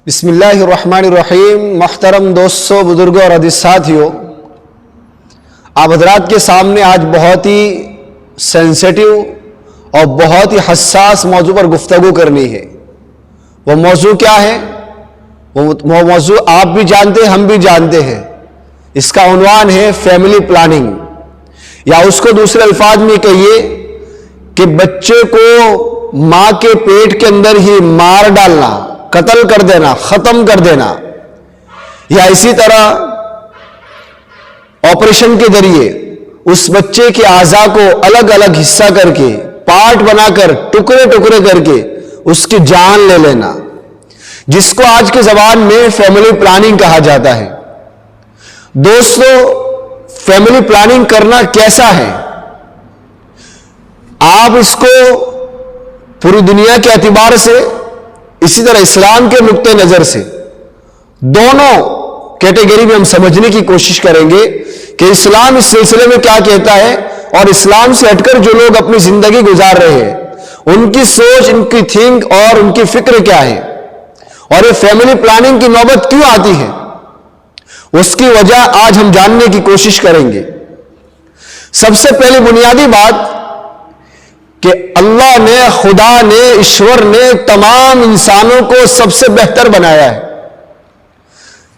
بسم اللہ الرحمن الرحیم۔ محترم دوستوں، بزرگوں اور عزیز ساتھیوں، آپ حضرات کے سامنے آج بہت ہی سینسیٹیو اور بہت ہی حساس موضوع پر گفتگو کرنی ہے۔ وہ موضوع کیا ہے؟ وہ موضوع آپ بھی جانتے ہیں، ہم بھی جانتے ہیں۔ اس کا عنوان ہے فیملی پلاننگ، یا اس کو دوسرے الفاظ میں کہیے کہ بچے کو ماں کے پیٹ کے اندر ہی مار ڈالنا، قتل کر دینا، ختم کر دینا، یا اسی طرح آپریشن کے ذریعے اس بچے کے اعضاء کو الگ الگ حصہ کر کے، پارٹ بنا کر، ٹکڑے ٹکڑے کر کے اس کی جان لے لینا، جس کو آج کے زبان میں فیملی پلاننگ کہا جاتا ہے۔ دوستو، فیملی پلاننگ کرنا کیسا ہے؟ آپ اس کو پوری دنیا کے اعتبار سے، اسی طرح اسلام کے نقطہ نظر سے، دونوں کیٹیگری میں ہم سمجھنے کی کوشش کریں گے کہ اسلام اس سلسلے میں کیا کہتا ہے، اور اسلام سے ہٹ کر جو لوگ اپنی زندگی گزار رہے ہیں ان کی سوچ، ان کی تھنک اور ان کی فکر کیا ہے، اور یہ فیملی پلاننگ کی نوبت کیوں آتی ہے، اس کی وجہ آج ہم جاننے کی کوشش کریں گے۔ سب سے پہلی بنیادی بات کہ اللہ نے، خدا نے، ایشور نے تمام انسانوں کو سب سے بہتر بنایا ہے۔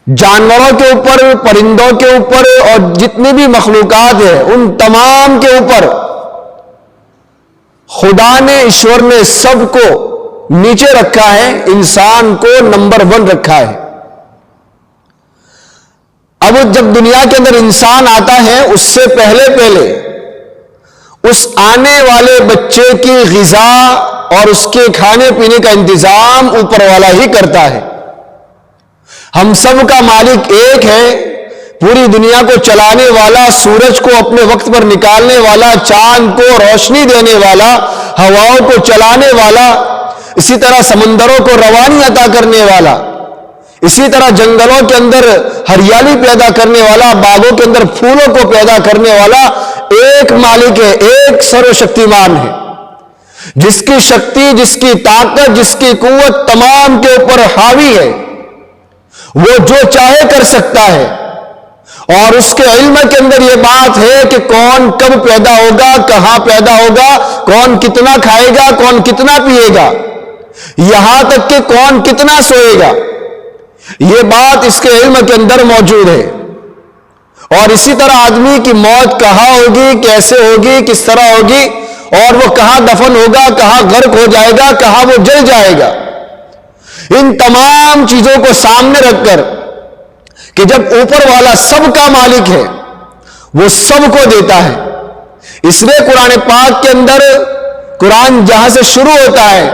جانوروں کے اوپر، پرندوں کے اوپر اور جتنی بھی مخلوقات ہیں ان تمام کے اوپر خدا نے، ایشور نے سب کو نیچے رکھا ہے، انسان کو نمبر 1 رکھا ہے۔ اب جب دنیا کے اندر انسان آتا ہے، اس سے پہلے اس آنے والے بچے کی غذا اور اس کے کھانے پینے کا انتظام اوپر والا ہی کرتا ہے۔ ہم سب کا مالک ایک ہے، پوری دنیا کو چلانے والا، سورج کو اپنے وقت پر نکالنے والا، چاند کو روشنی دینے والا، ہواؤں کو چلانے والا، اسی طرح سمندروں کو روانی عطا کرنے والا، اسی طرح جنگلوں کے اندر ہریالی پیدا کرنے والا، باغوں کے اندر پھولوں کو پیدا کرنے والا ایک مالک ہے، ایک سرو شکتیمان ہے، جس کی شکتی، جس کی طاقت، جس کی قوت تمام کے اوپر حاوی ہے۔ وہ جو چاہے کر سکتا ہے، اور اس کے علم کے اندر یہ بات ہے کہ کون کب پیدا ہوگا، کہاں پیدا ہوگا، کون کتنا کھائے گا، کون کتنا پیے گا، یہاں تک کہ کون کتنا سوئے گا، یہ بات اس کے علم کے اندر موجود ہے۔ اور اسی طرح آدمی کی موت کہاں ہوگی، کیسے ہوگی، کس طرح ہوگی، اور وہ کہاں دفن ہوگا، کہاں غرق ہو جائے گا، کہاں وہ جل جائے گا، ان تمام چیزوں کو سامنے رکھ کر کہ جب اوپر والا سب کا مالک ہے، وہ سب کو دیتا ہے، اس لیے قرآن پاک کے اندر، قرآن جہاں سے شروع ہوتا ہے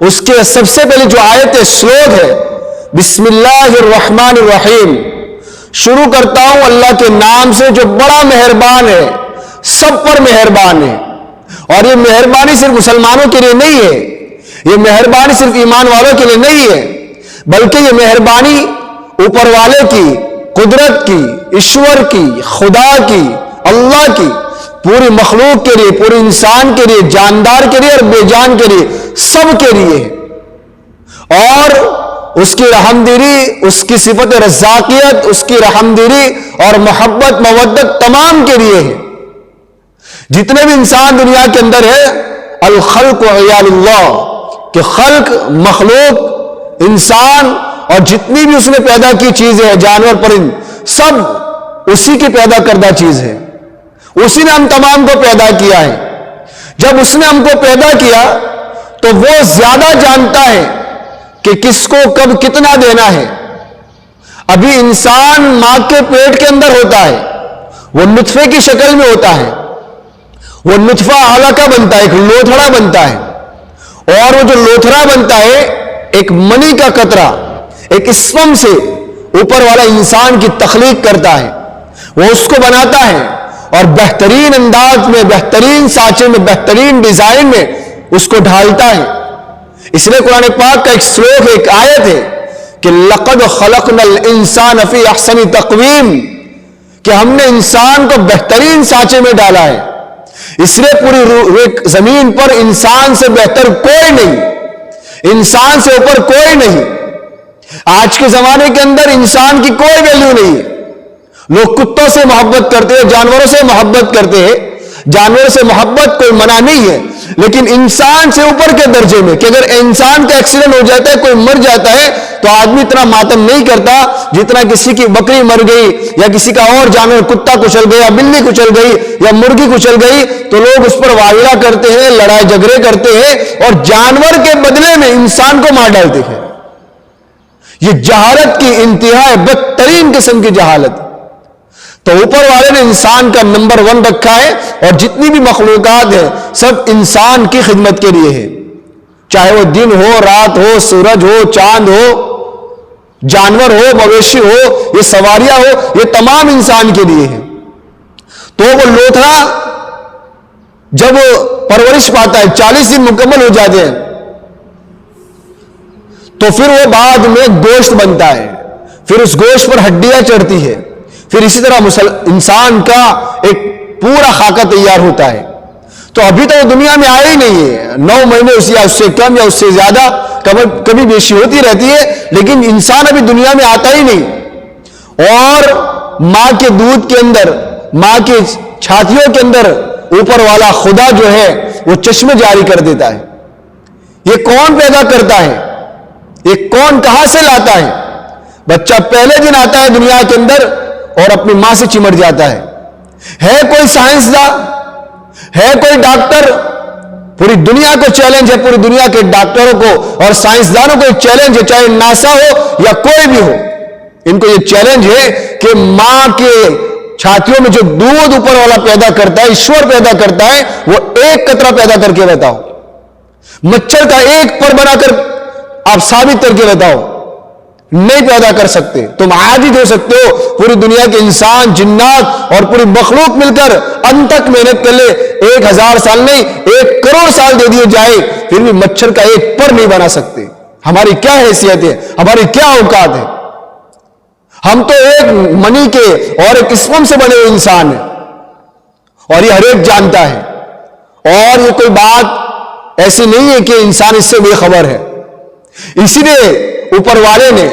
اس کے سب سے پہلے جو آیت سلوک ہے، بسم اللہ الرحمن الرحیم، شروع کرتا ہوں اللہ کے نام سے جو بڑا مہربان ہے، سب پر مہربان ہے۔ اور یہ مہربانی صرف مسلمانوں کے لیے نہیں ہے، یہ مہربانی صرف ایمان والوں کے لیے نہیں ہے، بلکہ یہ مہربانی اوپر والے کی، قدرت کی، ایشور کی، خدا کی، اللہ کی، پوری مخلوق کے لیے، پورے انسان کے لیے، جاندار کے لیے اور بے جان کے لیے، سب کے لیے ہے۔ اور اس کی رحمدلی، اس کی صفت رزاقیت، اس کی رحمدلی اور محبت، مودت تمام کے لیے ہے۔ جتنے بھی انسان دنیا کے اندر ہے، الخلق عیال اللہ، کہ خلق، مخلوق، انسان اور جتنی بھی اس نے پیدا کی چیزیں ہیں، جانور، پرند، سب اسی کی پیدا کردہ چیز ہے، اسی نے ہم تمام کو پیدا کیا ہے۔ جب اس نے ہم کو پیدا کیا تو وہ زیادہ جانتا ہے کہ کس کو کب کتنا دینا ہے۔ ابھی انسان ماں کے پیٹ کے اندر ہوتا ہے، وہ نطفے کی شکل میں ہوتا ہے، وہ نطفہ علقہ بنتا ہے، ایک لوتھڑا بنتا ہے، اور وہ جو لوتھڑا بنتا ہے ایک منی کا قطرہ، ایک اسپم سے اوپر والا انسان کی تخلیق کرتا ہے، وہ اس کو بناتا ہے اور بہترین انداز میں، بہترین سانچے میں، بہترین ڈیزائن میں اس کو ڈھالتا ہے۔ اس لیے قرآن پاک کا ایک سلوک، ایک آیت ہے کہ لَقَدْ خَلَقْنَا الْإِنسَانَ فِي أَحْسَنِ تَقْوِيمٍ، کہ ہم نے انسان کو بہترین سانچے میں ڈالا ہے۔ اس لیے پوری زمین پر انسان سے بہتر کوئی نہیں، انسان سے اوپر کوئی نہیں۔ آج کے زمانے کے اندر انسان کی کوئی ویلیو نہیں ہے. لوگ کتوں سے محبت کرتے ہیں, جانوروں سے محبت کرتے ہیں. جانوروں سے محبت کوئی منع نہیں ہے, لیکن انسان سے اوپر کے درجے میں, کہ اگر انسان کا ایکسیڈنٹ ہو جاتا ہے, کوئی مر جاتا ہے, تو آدمی اتنا ماتم نہیں کرتا جتنا کسی کی بکری مر گئی یا کسی کا اور جانور, کتا کچل گیا, بلی کچل گئی یا مرغی کچل گئی, تو لوگ اس پر واویلا کرتے ہیں, لڑائی جھگڑے کرتے ہیں اور جانور کے بدلے میں انسان کو مار ڈالتے ہیں. یہ جہالت کی انتہا ہے, بدترین قسم کی جہالت. تو اوپر والے نے انسان کا نمبر 1 رکھا ہے, اور جتنی بھی مخلوقات ہیں سب انسان کی خدمت کے لیے ہے. چاہے وہ دن ہو, رات ہو, سورج ہو, چاند ہو, جانور ہو, مویشی ہو, یہ سواریاں ہو, یہ تمام انسان کے لیے ہے. تو وہ لوتھڑا جب پرورش پاتا ہے, 40 دن مکمل ہو جاتے ہیں, تو پھر وہ بعد میں گوشت بنتا ہے. پھر اس گوشت پر ہڈیاں چڑھتی ہے. پھر اسی طرح انسان کا ایک پورا خاکہ تیار ہوتا ہے. تو ابھی تو وہ دنیا میں آیا ہی نہیں ہے. 9 مہینے یا اس سے کم یا اس سے زیادہ کبھی بیشی ہوتی رہتی ہے, لیکن انسان ابھی دنیا میں آتا ہی نہیں. اور ماں کے دودھ کے اندر, ماں کی چھاتیوں کے اندر اوپر والا خدا جو ہے وہ چشمے جاری کر دیتا ہے. یہ کون پیدا کرتا ہے؟ یہ کون کہاں سے لاتا ہے؟ بچہ پہلے دن آتا ہے دنیا کے اندر اور اپنی ماں سے چمٹ جاتا ہے. ہے کوئی سائنسداں, ہے کوئی ڈاکٹر؟ پوری دنیا کو چیلنج ہے, پوری دنیا کے ڈاکٹروں کو اور سائنسدانوں کو ایک چیلنج ہے, چاہے ناسا ہو یا کوئی بھی ہو, ان کو یہ چیلنج ہے کہ ماں کے چھاتیوں میں جو دودھ اوپر والا پیدا کرتا ہے, ایشور پیدا کرتا ہے, وہ ایک قطرہ پیدا کر کے بتاؤ. مچھر کا ایک پر بنا کر آپ ثابت کر کے بتاؤ, نہیں پیدا کر سکتے. تم عاجز ہو سکتے ہو, پوری دنیا کے انسان, جنات اور پوری مخلوق مل کر انتک محنت کر لے, 1000 سال نہیں 1 کروڑ سال دے دیے جائے, پھر بھی مچھر کا ایک پر نہیں بنا سکتے. ہماری کیا حیثیت ہے, ہماری کیا اوقات ہے؟ ہم تو ایک منی کے اور ایک اسپم سے بنے ہوئے انسان ہیں, اور یہ ہر ایک جانتا ہے. اور یہ کوئی بات ایسی نہیں ہے کہ انسان اس سے بے خبر ہے. اسی لیے اوپر والے نے,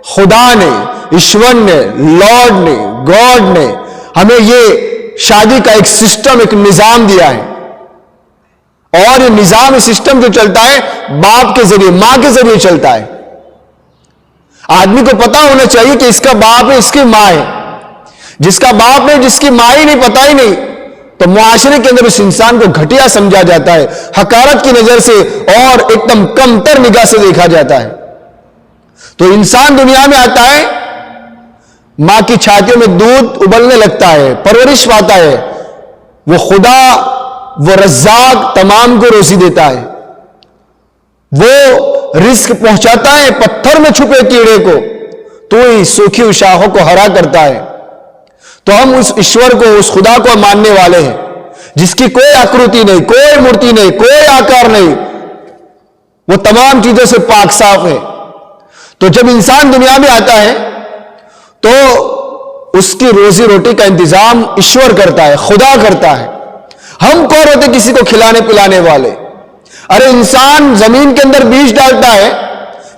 خدا نے, ایشور نے, لارڈ نے, گاڈ نے ہمیں یہ شادی کا ایک سسٹم, ایک نظام دیا ہے. اور یہ نظام, سسٹم جو چلتا ہے باپ کے ذریعے, ماں کے ذریعے چلتا ہے. آدمی کو پتا ہونا چاہیے کہ اس کا باپ ہے, اس کی ماں ہے. جس کا باپ ہے, جس کی ماں ہی نہیں, پتا ہی نہیں, تو معاشرے کے اندر اس انسان کو گھٹیا سمجھا جاتا ہے, حقارت کی نظر سے اور ایک دم کمتر نگاہ سے دیکھا جاتا ہے. تو انسان دنیا میں آتا ہے, ماں کی چھاتیوں میں دودھ ابلنے لگتا ہے, پرورش پاتا ہے. وہ خدا, وہ رزاق تمام کو روزی دیتا ہے. وہ رزق پہنچاتا ہے پتھر میں چھپے کیڑے کو, تو ہی سوکھی شاخوں کو ہرا کرتا ہے. تو ہم اس ایشور کو, اس خدا کو ماننے والے ہیں جس کی کوئی آکرتی نہیں, کوئی مورتی نہیں, کوئی آکار نہیں, وہ تمام چیزوں سے پاک صاف ہے. تو جب انسان دنیا میں آتا ہے تو اس کی روزی روٹی کا انتظام ایشور کرتا ہے, خدا کرتا ہے. ہم کون ہوتے کسی کو کھلانے پلانے والے؟ ارے انسان زمین کے اندر بیج ڈالتا ہے,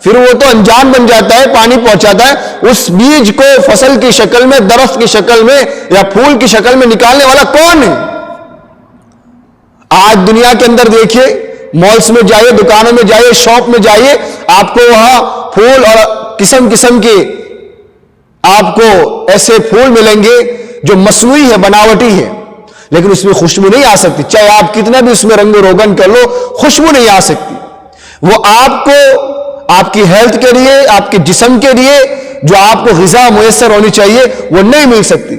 پھر وہ تو انجان بن جاتا ہے, پانی پہنچاتا ہے. اس بیج کو فصل کی شکل میں, درخت کی شکل میں یا پھول کی شکل میں نکالنے والا کون ہے؟ آج دنیا کے اندر دیکھیے, مالز میں جائیے, دکانوں میں جائیے, شاپ میں جائیے, آپ کو وہاں پھول اور قسم قسم کے آپ کو ایسے پھول ملیں گے جو مصنوعی ہے, بناوٹی ہے, لیکن اس میں خوشبو نہیں آ سکتی. چاہے آپ کتنا بھی اس میں رنگ و روگن کر لو, خوشبو نہیں آ سکتی. وہ آپ کو, آپ کی ہیلتھ کے لیے, آپ کے جسم کے لیے جو آپ کو غذا میسر ہونی چاہیے وہ نہیں مل سکتی.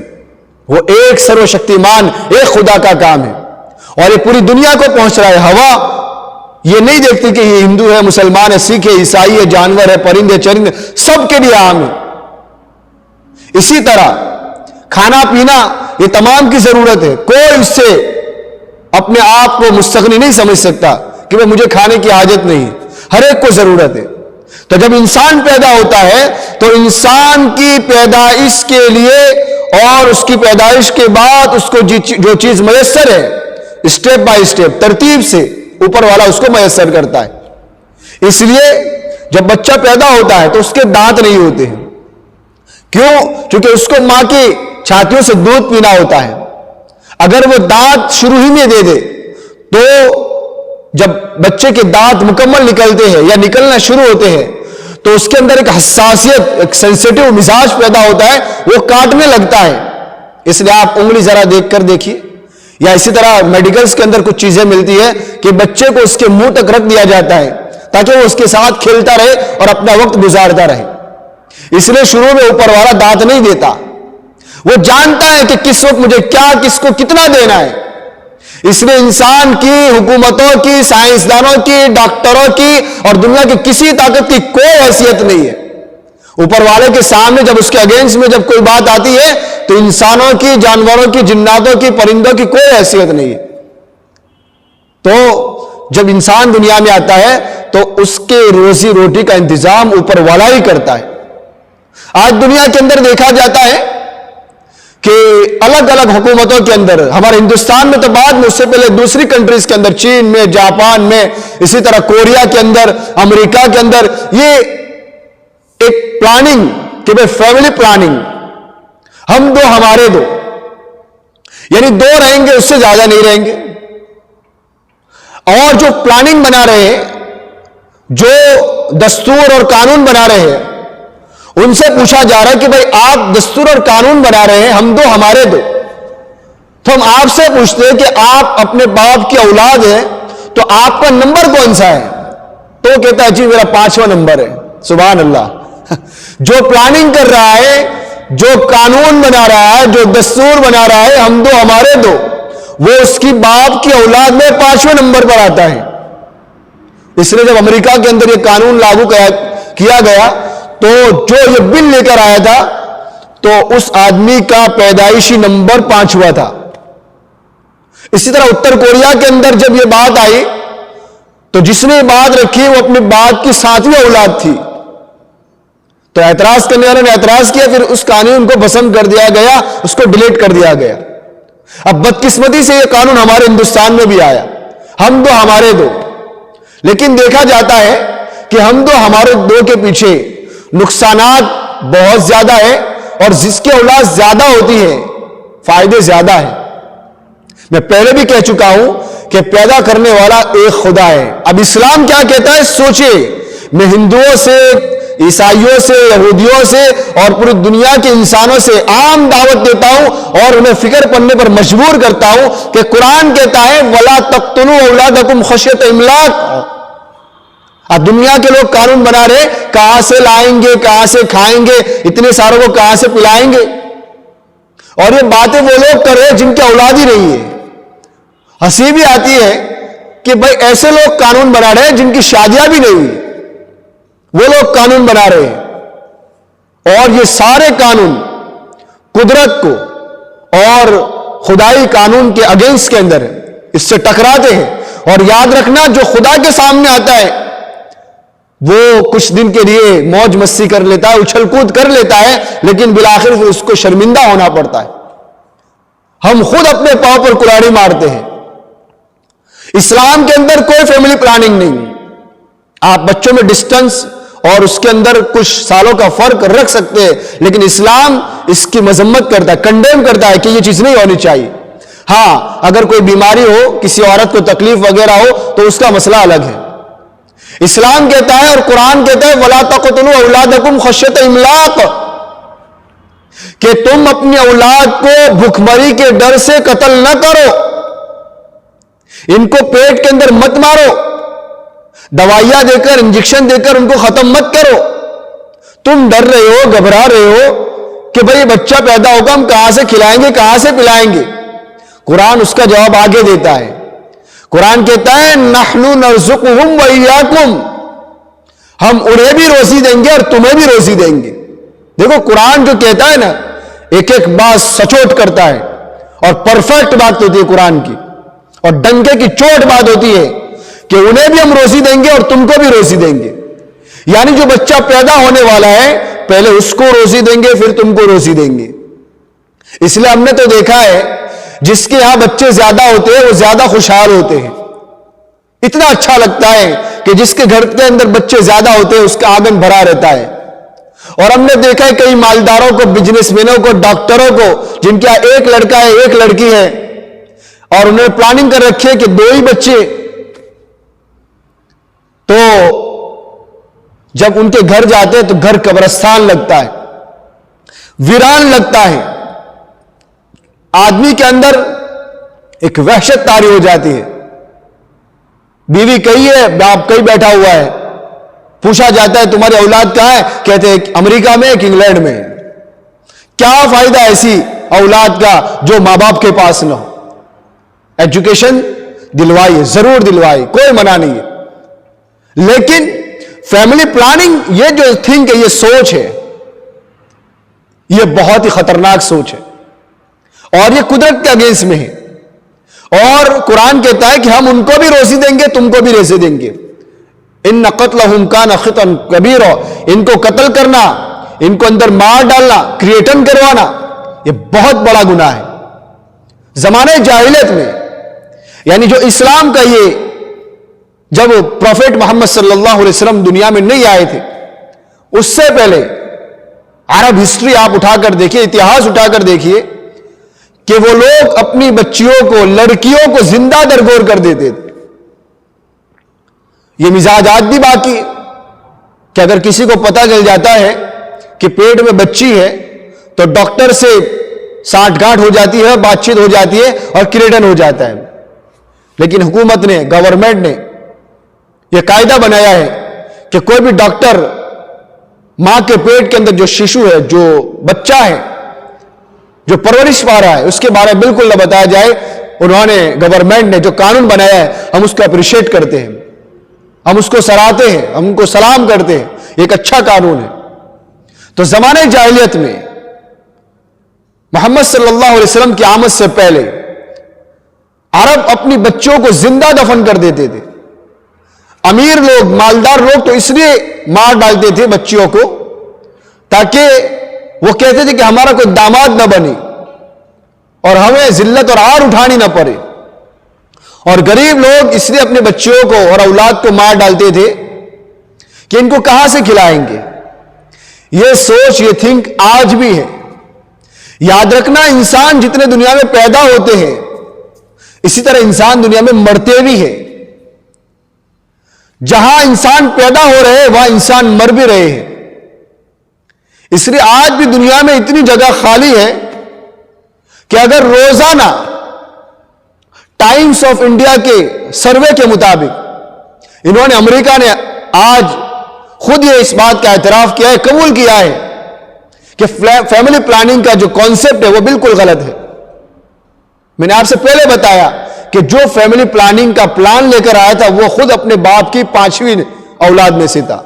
وہ ایک سرو شکتیمان, ایک خدا کا کام ہے, اور یہ پوری دنیا کو پہنچ رہا ہے. ہوا یہ نہیں دیکھتی کہ یہ ہندو ہے, مسلمان ہے, سکھ ہے, عیسائی ہے, جانور ہے, پرندے چرندے, سب کے لیے عام ہے. اسی طرح کھانا پینا یہ تمام کی ضرورت ہے. کوئی اس سے اپنے آپ کو مستغنی نہیں سمجھ سکتا کہ مجھے کھانے کی حاجت نہیں, ہر ایک کو ضرورت ہے. تو جب انسان پیدا ہوتا ہے تو انسان کی پیدائش کے لیے اور اس کی پیدائش کے بعد اس کو جو چیز میسر ہے, اسٹیپ بائی اسٹیپ, ترتیب سے اوپر والا اس کو میسر کرتا ہے. اس لیے جب بچہ پیدا ہوتا ہے تو اس کے دانت نہیں ہوتے ہیں. کیوں؟ چونکہ اس کو ماں کی چھاتیوں سے دودھ پینا ہوتا ہے. اگر وہ دانت شروع ہی میں دے دے تو جب بچے کے دانت مکمل نکلتے ہیں یا نکلنا شروع ہوتے ہیں تو اس کے اندر ایک حساسیت، ایک سینسیٹیو مزاج پیدا ہوتا ہے، وہ کاٹنے لگتا ہے. اس لیے آپ انگلی ذرا دیکھ کر دیکھیے، یا اسی طرح میڈیکلز کے اندر کچھ چیزیں ملتی ہے کہ بچے کو اس کے منہ تک رکھ دیا جاتا ہے تاکہ وہ اس کے ساتھ کھیلتا رہے اور اپنا وقت گزارتا رہے. اس لیے شروع میں اوپر والا دانت نہیں دیتا، وہ جانتا ہے کہ کس وقت مجھے کیا، کس کو کتنا دینا ہے. اس لیے انسان کی، حکومتوں کی، سائنسدانوں کی، ڈاکٹروں کی اور دنیا کی کسی طاقت کی کوئی حیثیت نہیں ہے. اوپر والے کے سامنے جب اس کے اگینسٹ میں جب کوئی بات آتی ہے تو انسانوں کی، جانوروں کی، جناتوں کی، پرندوں کی کوئی حیثیت نہیں ہے. تو جب انسان دنیا میں آتا ہے تو اس کے روزی روٹی کا انتظام اوپر والا ہی کرتا ہے. آج دنیا کے اندر دیکھا جاتا ہے کہ الگ الگ حکومتوں کے اندر، ہمارے ہندوستان میں تو بعد میں، اس سے پہلے دوسری کنٹریز کے اندر، چین میں، جاپان میں، اسی طرح کوریا کے اندر، امریکہ کے اندر، یہ ایک پلاننگ کہ بھئی فیملی پلاننگ، ہم دو ہمارے دو، یعنی دو رہیں گے، اس سے زیادہ نہیں رہیں گے. اور جو پلاننگ بنا رہے ہیں، جو دستور اور قانون بنا رہے ہیں، ان سے پوچھا جا رہا ہے کہ بھئی آپ دستور اور قانون بنا رہے ہیں، ہم دو ہمارے دو، تو ہم آپ سے پوچھتے ہیں کہ آپ اپنے باپ کی اولاد ہیں تو آپ کا نمبر کون سا ہے؟ تو وہ کہتا ہے جی میرا 5واں نمبر ہے. سبحان اللہ. جو پلاننگ کر رہا ہے، جو قانون بنا رہا ہے، جو دستور بنا رہا ہے، ہم دو ہمارے دو، وہ اس کی باپ کی اولاد میں 5ویں نمبر پر آتا ہے. اس لیے جب امریکہ کے اندر یہ قانون لاگو کیا گیا تو جو یہ بل لے کر آیا تھا تو اس آدمی کا پیدائشی نمبر 5واں تھا. اسی طرح اتر کوریا کے اندر جب یہ بات آئی تو جس نے بات رکھی وہ اپنے باپ کی 7ویں اولاد تھی. تو اعتراض کرنے والوں نے اعتراض کیا، پھر اس قانون کو بسم کر دیا گیا، اس کو ڈیلیٹ کر دیا گیا. اب بدقسمتی سے یہ قانون ہمارے ہندوستان میں بھی آیا، ہم دو ہمارے دو. لیکن دیکھا جاتا ہے کہ ہم دو ہمارے دو کے پیچھے نقصانات بہت زیادہ ہے، اور جس کی اولاد زیادہ ہوتی ہے فائدے زیادہ ہیں. میں پہلے بھی کہہ چکا ہوں کہ پیدا کرنے والا ایک خدا ہے. اب اسلام کیا کہتا ہے سوچئے. میں ہندوؤں سے، عیسائیوں سے، یہودیوں سے اور پوری دنیا کے انسانوں سے عام دعوت دیتا ہوں اور انہیں فکر پڑھنے پر مجبور کرتا ہوں کہ قرآن کہتا ہے وَلَا تَقْتُلُوا أَوْلَادَكُمْ خَشْيَةَ إِمْلَاقٍ. اب دنیا کے لوگ قانون بنا رہے، کہاں سے لائیں گے، کہاں سے کھائیں گے، اتنے ساروں کو کہاں سے پلائیں گے. اور یہ باتیں وہ لوگ کر رہے جن کی اولاد ہی نہیں ہے. ہنسی بھی آتی ہے کہ بھائی ایسے لوگ قانون بنا رہے ہیں جن کی شادیاں بھی نہیں ہوئی، وہ لوگ قانون بنا رہے ہیں. اور یہ سارے قانون قدرت کو اور خدائی قانون کے اگینسٹ کے اندر اس سے ٹکراتے ہیں. اور یاد رکھنا جو خدا کے سامنے آتا ہے وہ کچھ دن کے لیے موج مستی کر لیتا ہے، اچھل کود کر لیتا ہے، لیکن بالآخر پھر اس کو شرمندہ ہونا پڑتا ہے. ہم خود اپنے پاؤں پر کلاڑی مارتے ہیں. اسلام کے اندر کوئی فیملی پلاننگ نہیں. آپ بچوں میں ڈسٹنس اور اس کے اندر کچھ سالوں کا فرق رکھ سکتے ہیں، لیکن اسلام اس کی مذمت کرتا ہے، کنڈیم کرتا ہے کہ یہ چیز نہیں ہونی چاہیے. ہاں اگر کوئی بیماری ہو، کسی عورت کو تکلیف وغیرہ ہو تو اس کا مسئلہ الگ ہے. اسلام کہتا ہے اور قرآن کہتا ہے وَلَا تَقْتُلُوا أَوْلَادَكُمْ خَشْيَةَ إِمْلَاقٍ، کہ تم اپنی اولاد کو بھوکمری کے ڈر سے قتل نہ کرو، ان کو پیٹ کے اندر مت مارو، دوائیاں دے کر، انجیکشن دے کر ان کو ختم مت کرو. تم ڈر رہے ہو، گھبرا رہے ہو کہ بھئی بچہ پیدا ہوگا، ہم کہاں سے کھلائیں گے، کہاں سے پلائیں گے. قرآن اس کا جواب آگے دیتا ہے. قرآن کہتا ہے نَحْنُ نَرْزُقُهُمْ وَإِيَّاكُمْ، ہم انہیں بھی روزی دیں گے اور تمہیں بھی روزی دیں گے. دیکھو قرآن جو کہتا ہے نا، ایک ایک بات سچوٹ کرتا ہے اور پرفیکٹ بات ہوتی ہے قرآن کی، اور ڈنکے کی چوٹ بات ہوتی ہے کہ انہیں بھی ہم روزی دیں گے اور تم کو بھی روزی دیں گے. یعنی جو بچہ پیدا ہونے والا ہے پہلے اس کو روزی دیں گے، پھر تم کو روزی دیں گے. اس لیے ہم نے تو دیکھا ہے جس کے ہاں بچے زیادہ ہوتے ہیں وہ زیادہ خوشحال ہوتے ہیں. اتنا اچھا لگتا ہے کہ جس کے گھر کے اندر بچے زیادہ ہوتے ہیں اس کا آنگن بھرا رہتا ہے. اور ہم نے دیکھا ہے کئی مالداروں کو, بزنس مینوں کو, ڈاکٹروں کو جن کا ایک لڑکا ہے ایک لڑکی ہے اور انہوں نے پلاننگ کر رکھی ہے کہ 2 ہی بچے, تو جب ان کے گھر جاتے ہیں تو گھر قبرستان لگتا ہے, ویران لگتا ہے. آدمی کے اندر ایک وحشت طاری ہو جاتی ہے. بیوی کہی ہے, باپ کہیں بیٹھا ہوا ہے, پوچھا جاتا ہے تمہاری اولاد کہاں ہے, کہتے ہیں امریکہ میں کہ انگلینڈ میں. کیا فائدہ ایسی اولاد کا جو ماں باپ کے پاس نہ ہو. ایجوکیشن دلوائیے, ضرور دلوائیے, کوئی منع نہیں ہے, لیکن فیملی پلاننگ یہ جو تھنک ہے, یہ سوچ ہے, یہ بہت ہی خطرناک سوچ ہے اور یہ قدرت کے اگینسٹ میں ہے. اور قرآن کہتا ہے کہ ہم ان کو بھی روزی دیں گے, تم کو بھی روزی دیں گے. ان قتلہم کان خطأ کبیرا, ان کو قتل کرنا, ان کو اندر مار ڈالنا, کریٹن کروانا, یہ بہت بڑا گناہ ہے. زمانے جاہلیت میں, یعنی جو اسلام کا یہ, جب پروفیٹ محمد صلی اللہ علیہ وسلم دنیا میں نہیں آئے تھے, اس سے پہلے عرب ہسٹری آپ اٹھا کر دیکھیے, اتہاس اٹھا کر دیکھیے کہ وہ لوگ اپنی بچیوں کو, لڑکیوں کو زندہ درگور کر دیتے تھے. یہ مزاج آج بھی باقی ہے کہ اگر کسی کو پتہ چل جاتا ہے کہ پیٹ میں بچی ہے تو ڈاکٹر سے سانٹھ گانٹھ ہو جاتی ہے, بات چیت ہو جاتی ہے اور کریڈن ہو جاتا ہے. لیکن حکومت نے, گورنمنٹ نے یہ قاعدہ بنایا ہے کہ کوئی بھی ڈاکٹر ماں کے پیٹ کے اندر جو شیشو ہے, جو بچہ ہے, جو پرورش پا رہا ہے, اس کے بارے میں بالکل نہ بتایا جائے. انہوں نے, گورنمنٹ نے جو قانون بنایا ہے, ہم اس کو اپریشیٹ کرتے ہیں, ہم اس کو سراہتے ہیں, ہم ان کو سلام کرتے ہیں. ایک اچھا قانون ہے. تو زمانے جاہلیت میں محمد صلی اللہ علیہ وسلم کی آمد سے پہلے عرب اپنی بچوں کو زندہ دفن کر دیتے تھے. امیر لوگ, مالدار لوگ تو اس لیے مار ڈالتے تھے بچیوں کو تاکہ وہ کہتے تھے کہ ہمارا کوئی داماد نہ بنے اور ہمیں ذلت اور عار اٹھانی نہ پڑے. اور غریب لوگ اس لیے اپنے بچیوں کو اور اولاد کو مار ڈالتے تھے کہ ان کو کہاں سے کھلائیں گے. یہ سوچ, یہ تھنک آج بھی ہے. یاد رکھنا, انسان جتنے دنیا میں پیدا ہوتے ہیں اسی طرح انسان دنیا میں مرتے بھی ہیں. جہاں انسان پیدا ہو رہے ہیں وہاں انسان مر بھی رہے ہیں. اس لیے آج بھی دنیا میں اتنی جگہ خالی ہے کہ اگر روزانہ ٹائمز آف انڈیا کے سروے کے مطابق, انہوں نے, امریکہ نے آج خود یہ اس بات کا اعتراف کیا ہے, قبول کیا ہے کہ فیملی پلاننگ کا جو کانسیپٹ ہے وہ بالکل غلط ہے. میں نے آپ سے پہلے بتایا کہ جو فیملی پلاننگ کا پلان لے کر آیا تھا وہ خود اپنے باپ کی 5ویں اولاد میں سے تھا.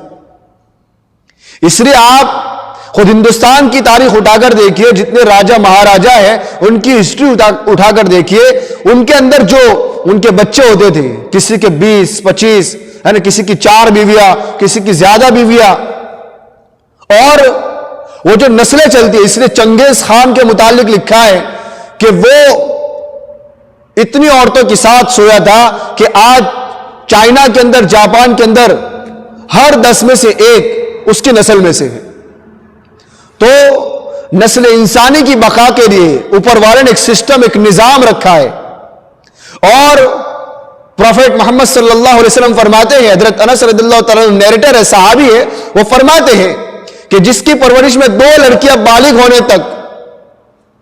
اس لیے آپ خود ہندوستان کی تاریخ اٹھا کر دیکھیے, جتنے راجہ مہاراجہ ہیں ان کی ہسٹری اٹھا کر دیکھیے, ان کے اندر جو ان کے بچے ہوتے تھے, کسی کے 20-25, یعنی کسی کی 4 بیویاں, کسی کی زیادہ بیویاں, اور وہ جو نسلیں چلتی ہیں. اس لیے چنگیز خان کے متعلق لکھا ہے کہ وہ اتنی عورتوں کے ساتھ سویا تھا کہ آج چائنا کے اندر, جاپان کے اندر ہر 10 میں سے ایک اس کی نسل میں سے ہے. تو نسل انسانی کی بقا کے لیے اوپر والے نے ایک سسٹم, ایک نظام رکھا ہے. اور پروفیٹ محمد صلی اللہ علیہ وسلم فرماتے ہیں, حضرت انس رضی اللہ تعالیٰ نیریٹر ہے, صحابی ہے, وہ فرماتے ہیں کہ جس کی پرورش میں 2 لڑکیاں بالغ ہونے تک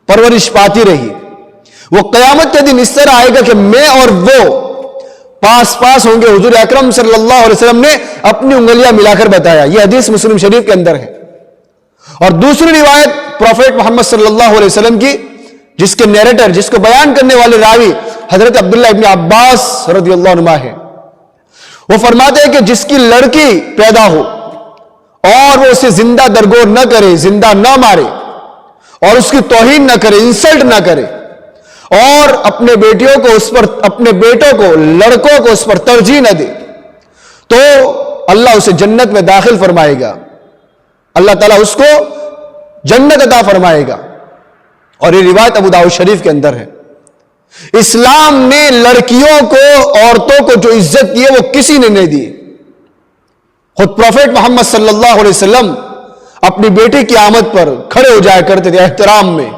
پرورش پاتی رہی, وہ قیامت کے دن اس طرح آئے گا کہ میں اور وہ پاس پاس ہوں گے. حضور اکرم صلی اللہ علیہ وسلم نے اپنی انگلیاں ملا کر بتایا. یہ حدیث مسلم شریف کے اندر ہے. اور دوسری روایت پروفیٹ محمد صلی اللہ علیہ وسلم کی, جس کے نیریٹر, جس کو بیان کرنے والے راوی حضرت عبداللہ ابن عباس رضی اللہ عنہ ہے, وہ فرماتے ہیں کہ جس کی لڑکی پیدا ہو اور وہ اسے زندہ درگور نہ کرے, زندہ نہ مارے, اور اس کی توہین نہ کرے, انسلٹ نہ کرے, اور اپنے بیٹیوں کو اس پر, اپنے بیٹوں کو, لڑکوں کو اس پر ترجیح نہ دے, تو اللہ اسے جنت میں داخل فرمائے گا. اللہ تعالیٰ اس کو جنت عطا فرمائے گا. اور یہ روایت ابو داؤد شریف کے اندر ہے. اسلام نے لڑکیوں کو، عورتوں کو جو عزت دی ہے وہ کسی نے نہیں دی۔ خود پروفیٹ محمد صلی اللہ علیہ وسلم اپنی بیٹی کی آمد پر کھڑے ہو جایا کرتے تھے احترام میں۔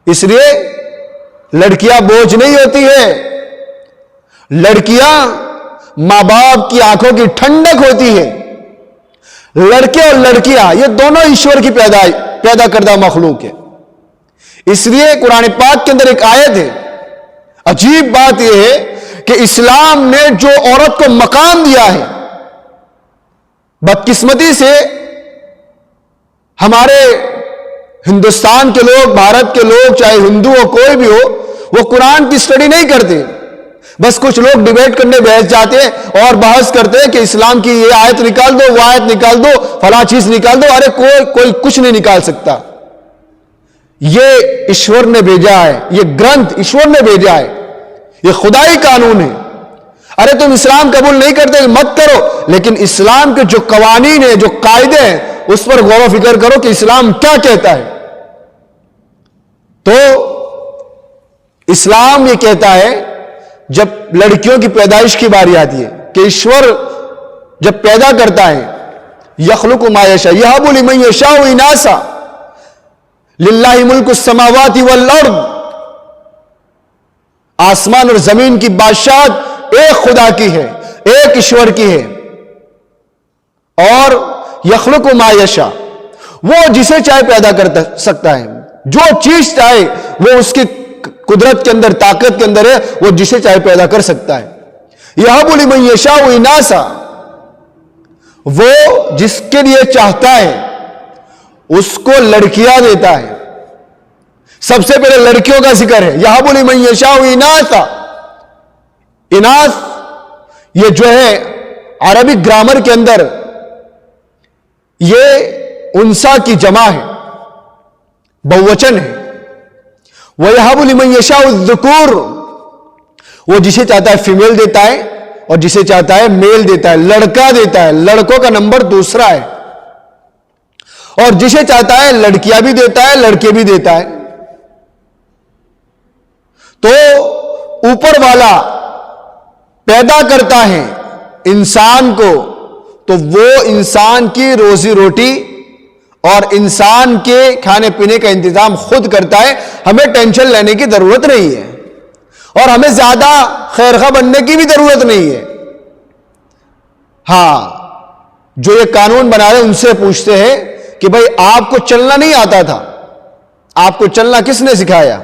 اس لیے لڑکیاں بوجھ نہیں ہوتی ہے، لڑکیاں ماں باپ کی آنکھوں کی ٹھنڈک ہوتی ہے۔ لڑکے اور لڑکیاں یہ دونوں ایشور کی پیدا کردہ مخلوق ہے۔ اس لیے قرآن پاک کے اندر ایک آیت ہے، عجیب بات یہ ہے کہ اسلام نے جو عورت کو مقام دیا ہے، بدقسمتی سے ہمارے ہندوستان کے لوگ، بھارت کے لوگ، چاہے ہندو ہو کوئی بھی ہو، وہ قرآن کی سٹڈی نہیں کرتے۔ بس کچھ لوگ ڈیبیٹ کرنے بیٹھ جاتے ہیں اور بحث کرتے ہیں کہ اسلام کی یہ آیت نکال دو، وہ آیت نکال دو، فلاں چیز نکال دو۔ ارے کوئی کچھ نہیں نکال سکتا، یہ ایشور نے بھیجا ہے، یہ گرنتھ ایشور نے بھیجا ہے، یہ خدائی قانون ہے۔ ارے تم اسلام قبول نہیں کرتے مت کرو، لیکن اسلام کے جو قوانین ہیں، جو قاعدے ہیں، اس پر غور و فکر کرو کہ اسلام کیا کہتا ہے۔ تو اسلام یہ کہتا ہے جب لڑکیوں کی پیدائش کی باری آتی ہے کہ ایشور جب پیدا کرتا ہے، یخلق ما یشاء یہب لمن یشاء اناسا للہ ملک السماوات والارض، آسمان اور زمین کی بادشاہت ایک خدا کی ہے، ایک ایشور کی ہے۔ اور یخلق ما یشاء، وہ جسے چاہے پیدا کر سکتا ہے، جو چیز چاہے وہ اس کی قدرت کے اندر، طاقت کے اندر ہے، وہ جسے چاہے پیدا کر سکتا ہے۔ یہب لمن یشاء اناسا، وہ جس کے لیے چاہتا ہے اس کو لڑکیاں دیتا ہے۔ سب سے پہلے لڑکیوں کا ذکر ہے، یہب لمن یشاء اناسا۔ اناث یہ جو ہے عربی گرامر کے اندر یہ انسا کی جمع ہے، بہوچن ہے۔ وَيَهَبُ لِمَن يَشَاءُ الذُّكُورَ، وہ جسے چاہتا ہے فیمیل دیتا ہے اور جسے چاہتا ہے میل دیتا ہے، لڑکا دیتا ہے، لڑکوں کا نمبر دوسرا ہے۔ اور جسے چاہتا ہے لڑکیاں بھی دیتا ہے، لڑکے بھی دیتا ہے۔ تو اوپر والا پیدا کرتا ہے انسان کو، تو وہ انسان کی روزی روٹی اور انسان کے کھانے پینے کا انتظام خود کرتا ہے، ہمیں ٹینشن لینے کی ضرورت نہیں ہے، اور ہمیں زیادہ خیرخواہ بننے کی بھی ضرورت نہیں ہے۔ ہاں، جو یہ قانون بنا رہے ان سے پوچھتے ہیں کہ بھائی آپ کو چلنا نہیں آتا تھا، آپ کو چلنا کس نے سکھایا؟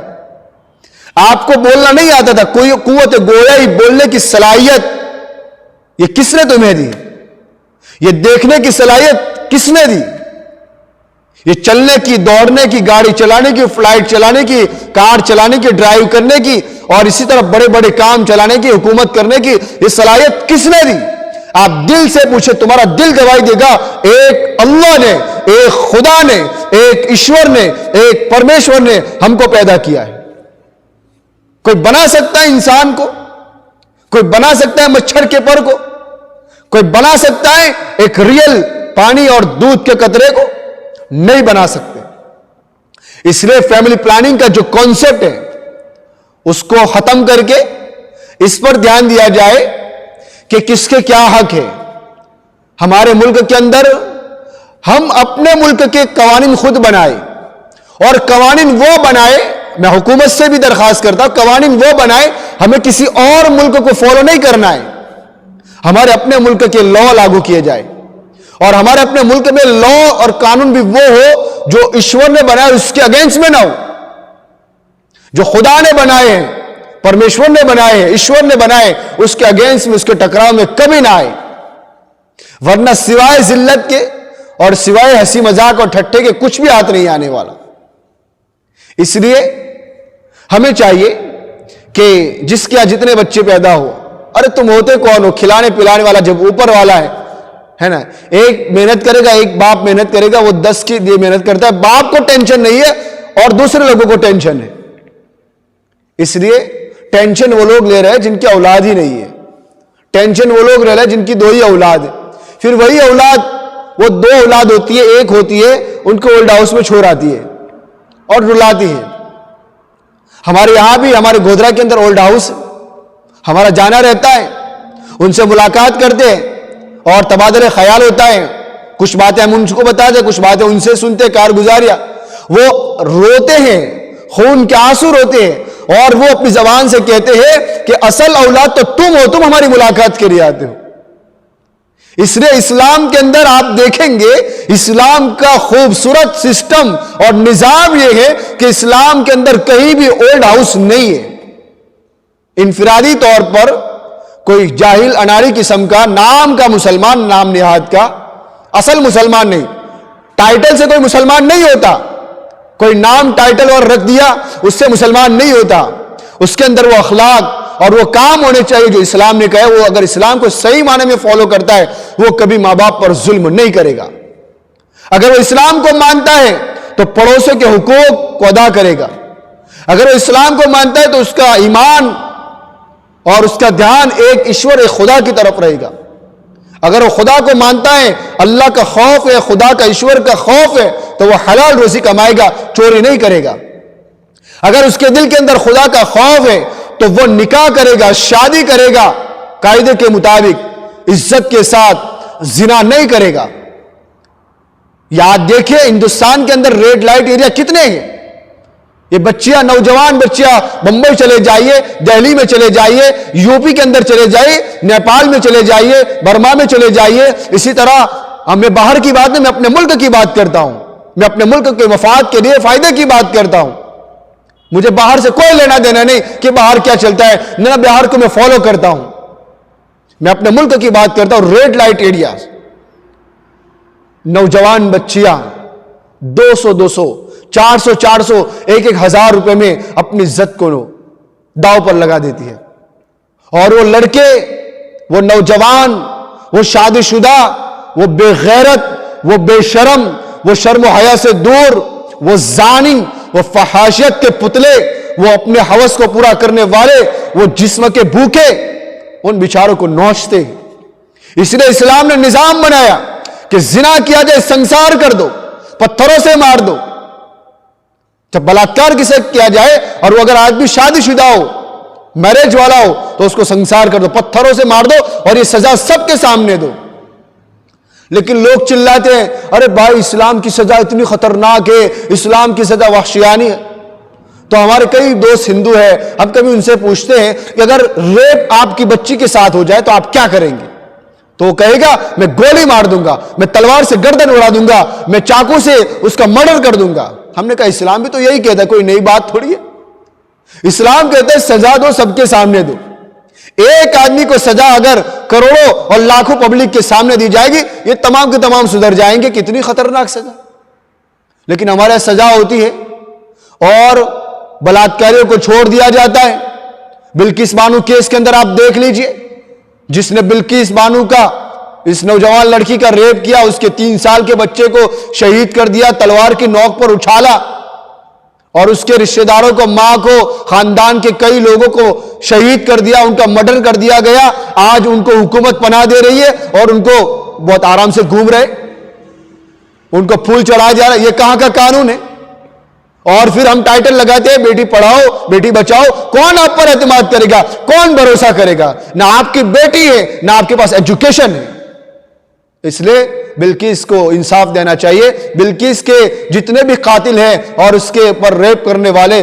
آپ کو بولنا نہیں آتا تھا، کوئی قوت گویائی، بولنے کی صلاحیت یہ کس نے تمہیں دی؟ یہ دیکھنے کی صلاحیت کس نے دی؟ یہ چلنے کی، دوڑنے کی، گاڑی چلانے کی، فلائٹ چلانے کی، کار چلانے کی، ڈرائیو کرنے کی، اور اسی طرح بڑے بڑے کام چلانے کی، حکومت کرنے کی یہ صلاحیت کس نے دی؟ آپ دل سے پوچھیں، تمہارا دل گواہی دے گا ایک اللہ نے، ایک خدا نے، ایک ایشور نے، ایک پرمیشور نے ہم کو پیدا کیا ہے۔ کوئی بنا سکتا ہے انسان کو؟ کوئی بنا سکتا ہے مچھر کے پر کو؟ کوئی بنا سکتا ہے ایک ریئل پانی اور دودھ کے قطرے کو؟ نہیں بنا سکتے۔ اس لیے فیملی پلاننگ کا جو کانسیپٹ ہے اس کو ختم کر کے اس پر دھیان دیا جائے کہ کس کے کیا حق ہے۔ ہمارے ملک کے اندر ہم اپنے ملک کے قوانین خود بنائے، اور قوانین وہ بنائے، میں حکومت سے بھی درخواست کرتا ہوں قوانین وہ بنائے، ہمیں کسی اور ملک کو فالو نہیں کرنا ہے، ہمارے اپنے ملک کے لاء لاگو کیے جائے، اور ہمارے اپنے ملک میں لاء اور قانون بھی وہ ہو جو ایشور نے بنائے اس کے اگینسٹ میں نہ ہو، جو خدا نے بنائے ہیں، پرمیشور نے بنائے ہیں، ایشور نے بنائے، اس کے اگینسٹ میں، اس کے ٹکراؤ میں کبھی نہ آئے، ورنہ سوائے ذلت کے اور سوائے ہنسی مذاق اور ٹھٹھے کے کچھ بھی ہاتھ نہیں آنے والا۔ اس لیے ہمیں چاہیے کہ جس کے جتنے بچے پیدا ہو، ارے تم ہوتے کون ہو؟ کھلانے پلانے والا جب اوپر والا ہے نا، ایک محنت کرے گا، ایک باپ محنت کرے گا، وہ 10 کے لیے محنت کرتا ہے، باپ کو ٹینشن نہیں ہے اور دوسرے لوگوں کو ٹینشن ہے۔ اس لیے ٹینشن وہ لوگ لے رہے ہیں جن کی اولاد ہی نہیں ہے، ٹینشن وہ لوگ لے رہے ہیں جن کی 2 ہی اولاد ہے، پھر وہی اولاد، وہ 2 اولاد ہوتی ہے، ایک ہوتی ہے ان کو اولڈ ہاؤس میں چھوڑ آتی ہے اور رلاتی ہے۔ ہمارے یہاں بھی ہمارے گودرا کے اندر اولڈ ہاؤس ہمارا جانا رہتا ہے، ان سے ملاقات کرتے ہیں اور تبادلہ خیال ہوتا ہے، کچھ باتیں ہم ان کو بتاتے ہیں، کچھ باتیں ان سے سنتے، کارگزاریاں، وہ روتے ہیں، خون کے آنسو روتے ہیں، اور وہ اپنی زبان سے کہتے ہیں کہ اصل اولاد تو تم ہو، تم ہماری ملاقات کے لیے آتے ہو۔ اس لیے اسلام کے اندر آپ دیکھیں گے، اسلام کا خوبصورت سسٹم اور نظام یہ ہے کہ اسلام کے اندر کہیں بھی اولڈ ہاؤس نہیں ہے۔ انفرادی طور پر کوئی جاہل اناڑی قسم کا نام کا مسلمان، نام نہاد کا، اصل مسلمان نہیں، ٹائٹل سے کوئی مسلمان نہیں ہوتا، کوئی نام ٹائٹل اور رکھ دیا اس سے مسلمان نہیں ہوتا، اس کے اندر وہ اخلاق اور وہ کام ہونے چاہیے جو اسلام نے کہا ہے۔ وہ اگر اسلام کو صحیح معنی میں فالو کرتا ہے وہ کبھی ماں باپ پر ظلم نہیں کرے گا، اگر وہ اسلام کو مانتا ہے تو پڑوسوں کے حقوق کو ادا کرے گا، اگر وہ اسلام کو مانتا ہے تو اس کا ایمان اور اس کا دھیان ایک ایشور، ایک خدا کی طرف رہے گا، اگر وہ خدا کو مانتا ہے، اللہ کا خوف ہے، خدا کا ایشور کا خوف ہے، تو وہ حلال روزی کمائے گا، چوری نہیں کرے گا، اگر اس کے دل کے اندر خدا کا خوف ہے تو وہ نکاح کرے گا، شادی کرے گا، قاعدے کے مطابق عزت کے ساتھ، زنا نہیں کرے گا۔ یاد دیکھیں ہندوستان کے اندر ریڈ لائٹ ایریا کتنے ہیں، یہ بچیاں، نوجوان بچیاں بمبئی چلے جائیے، دہلی میں چلے جائیے، یو پی کے اندر چلے جائیے، نیپال میں چلے جائیے، برما میں چلے جائیے، اسی طرح میں باہر کی بات نہیں، میں اپنے ملک کی بات کرتا ہوں، میں اپنے ملک کے مفاد کے لیے فائدے کی بات کرتا ہوں، مجھے باہر سے کوئی لینا دینا نہیں کہ باہر کیا چلتا ہے، نہ باہر کو میں فالو کرتا ہوں، میں اپنے ملک کی بات کرتا ہوں۔ ریڈ لائٹ ایریاز، نوجوان بچیاں 200 400 1 ہزار روپے میں اپنی عزت کو داؤ پر لگا دیتی ہے، اور وہ لڑکے، وہ نوجوان، وہ شادی شدہ، وہ بے غیرت، وہ بے شرم، وہ شرم و حیا سے دور، وہ زانی، وہ فحاشیت کے پتلے، وہ اپنے ہوس کو پورا کرنے والے، وہ جسم کے بھوکے، ان بیچاروں کو نوچتے۔ اس لیے اسلام نے نظام بنایا کہ زنا کیا جائے سنسار کر دو، پتھروں سے مار دو، جب بلاತ್ಕಾರ کسے کیا جائے اور وہ اگر آدمی شادی شدہ ہو، میرج والا ہو، تو اس کو سنسار کر دو، پتھروں سے مار دو، اور یہ سزا سب کے سامنے دو۔ لیکن لوگ چلاتے ہیں، ارے بھائی اسلام کی سزا اتنی خطرناک ہے، اسلام کی سزا وحشیانی ہے۔ تو ہمارے کئی دوست ہندو ہیں، ہم کبھی ان سے پوچھتے ہیں کہ اگر ریپ آپ کی بچی کے ساتھ ہو جائے تو آپ کیا کریں گے؟ تو وہ کہے گا میں گولی مار دوں گا، میں تلوار سے گردن اڑا دوں گا، میں چاقو سے اس کا مرڈر کر دوں گا۔ ہم نے کہا اسلام بھی تو یہی کہتا ہے، کوئی نئی بات تھوڑی ہے۔ اسلام کہتا ہے سزا دو، سب کے سامنے دو۔ ایک آدمی کو سزا اگر کروڑوں اور لاکھوں پبلک کے سامنے دی جائے گی، یہ تمام کے تمام سدھر جائیں گے، کتنی خطرناک سزا۔ لیکن ہمارے سزا ہوتی ہے اور بلاತ್ಕಾریوں کو چھوڑ دیا جاتا ہے۔ بلقیس بانو کیس کے اندر آپ دیکھ لیجئے، جس نے بلقیس بانو کا، اس نوجوان لڑکی کا ریپ کیا، اس کے 3 سال کے بچے کو شہید کر دیا، تلوار کی نوک پر اچھالا، اور اس کے رشتہ داروں کو، ماں کو، خاندان کے کئی لوگوں کو شہید کر دیا، ان کا مرڈر کر دیا گیا۔ آج ان کو حکومت پناہ دے رہی ہے اور ان کو بہت آرام سے گھوم رہے، ان کو پھول چڑھایا جا رہا ہے۔ یہ کہاں کا قانون ہے؟ اور پھر ہم ٹائٹل لگاتے ہیں بیٹی پڑھاؤ، بیٹی بچاؤ۔ کون آپ پر اعتماد کرے گا؟ کون بھروسہ کرے گا؟ نہ آپ کی بیٹی ہے، نہ آپ کے پاس ایجوکیشن ہے۔ اس لیے بلقیس کو انصاف دینا چاہیے۔ بلقیس کے جتنے بھی قاتل ہیں اور اس کے پر ریپ کرنے والے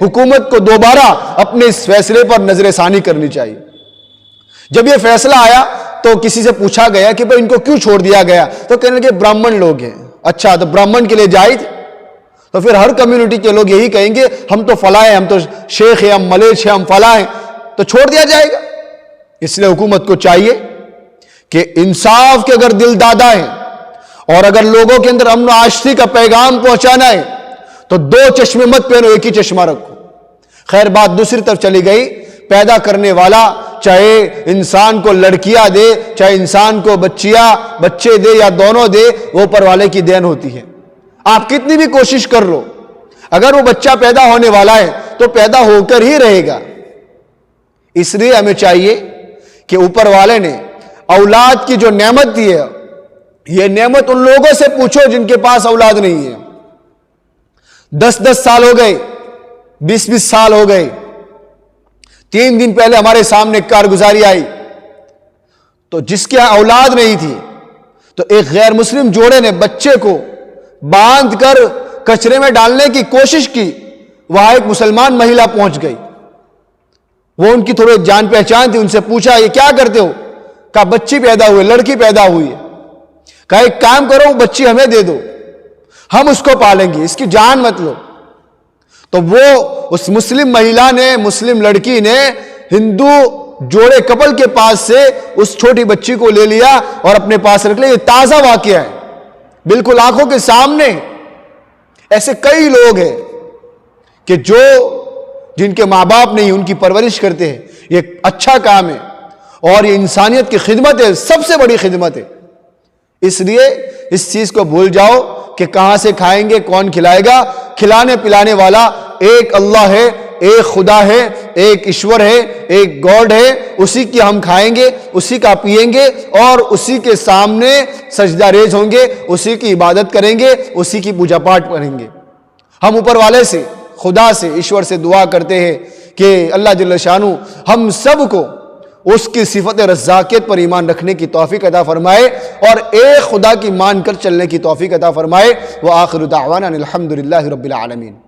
حکومت کو دوبارہ اپنے اس فیصلے پر نظر ثانی کرنی چاہیے۔ جب یہ فیصلہ آیا تو کسی سے پوچھا گیا کہ بھئی ان کو کیوں چھوڑ دیا گیا؟ تو کہنے لگے برہمن لوگ ہیں۔ اچھا، تو برہمن کے لیے جائز، تو پھر ہر کمیونٹی کے لوگ یہی کہیں گے ہم تو فلاں ہیں، ہم تو شیخ ہیں، ہم ملیچ ہیں، ہم فلاں ہیں، تو چھوڑ دیا جائے گا۔ اس لیے حکومت کو چاہیے کہ انصاف کے اگر دل دادا ہیں اور اگر لوگوں کے اندر امن و آشتی کا پیغام پہنچانا ہے تو 2 چشمے مت پہنو، ایک ہی چشمہ رکھو۔ خیر بات دوسری طرف چلی گئی، پیدا کرنے والا چاہے انسان کو لڑکیاں دے، چاہے انسان کو بچے دے یا دونوں دے، وہ اوپر والے کی دین ہوتی ہے۔ آپ کتنی بھی کوشش کر لو، اگر وہ بچہ پیدا ہونے والا ہے تو پیدا ہو کر ہی رہے گا۔ اس لیے ہمیں چاہیے کہ اوپر والے نے اولاد کی جو نعمت دی ہے، یہ نعمت ان لوگوں سے پوچھو جن کے پاس اولاد نہیں ہے۔ 10 سال ہو گئے، 20 سال ہو گئے. 3 دن پہلے ہمارے سامنے کارگزاری آئی تو جس کے اولاد نہیں تھی تو ایک غیر مسلم جوڑے نے بچے کو باندھ کر کچرے میں ڈالنے کی کوشش کی. وہاں ایک مسلمان مہیلا پہنچ گئی، وہ ان کی تھوڑی جان پہچان تھی. ان سے پوچھا یہ کیا کرتے ہو؟ کہا بچی پیدا ہوئی، لڑکی پیدا ہوئی ہے. کہا ایک کام کرو، بچی ہمیں دے دو، ہم اس کو پالیں گے، اس کی جان مت لو. تو وہ اس مسلم مہیلا نے، مسلم لڑکی نے ہندو جوڑے کپل کے پاس سے اس چھوٹی بچی کو لے لیا اور اپنے پاس رکھ لیا. یہ تازہ واقعہ ہے، بالکل آنکھوں کے سامنے. ایسے کئی لوگ ہیں کہ جن کے ماں باپ نہیں ان کی پرورش کرتے ہیں. یہ اچھا کام ہے اور یہ انسانیت کی خدمت ہے، سب سے بڑی خدمت ہے. اس لیے اس چیز کو بھول جاؤ کہ کہاں سے کھائیں گے، کون کھلائے گا. کھلانے پلانے والا ایک اللہ ہے، ایک خدا ہے، ایک ایشور ہے، ایک گاڈ ہے. اسی کی ہم کھائیں گے، اسی کا پیئیں گے اور اسی کے سامنے سجدہ ریز ہوں گے، اسی کی عبادت کریں گے، اسی کی پوجا پاٹ کریں گے. ہم اوپر والے سے، خدا سے، ایشور سے دعا کرتے ہیں کہ اللہ جل شانہ ہم سب کو اس کی صفت رزاقیت پر ایمان رکھنے کی توفیق عطا فرمائے اور ایک خدا کی مان کر چلنے کی توفیق عطا فرمائے. وآخر دعوانا الحمدللہ رب العالمین.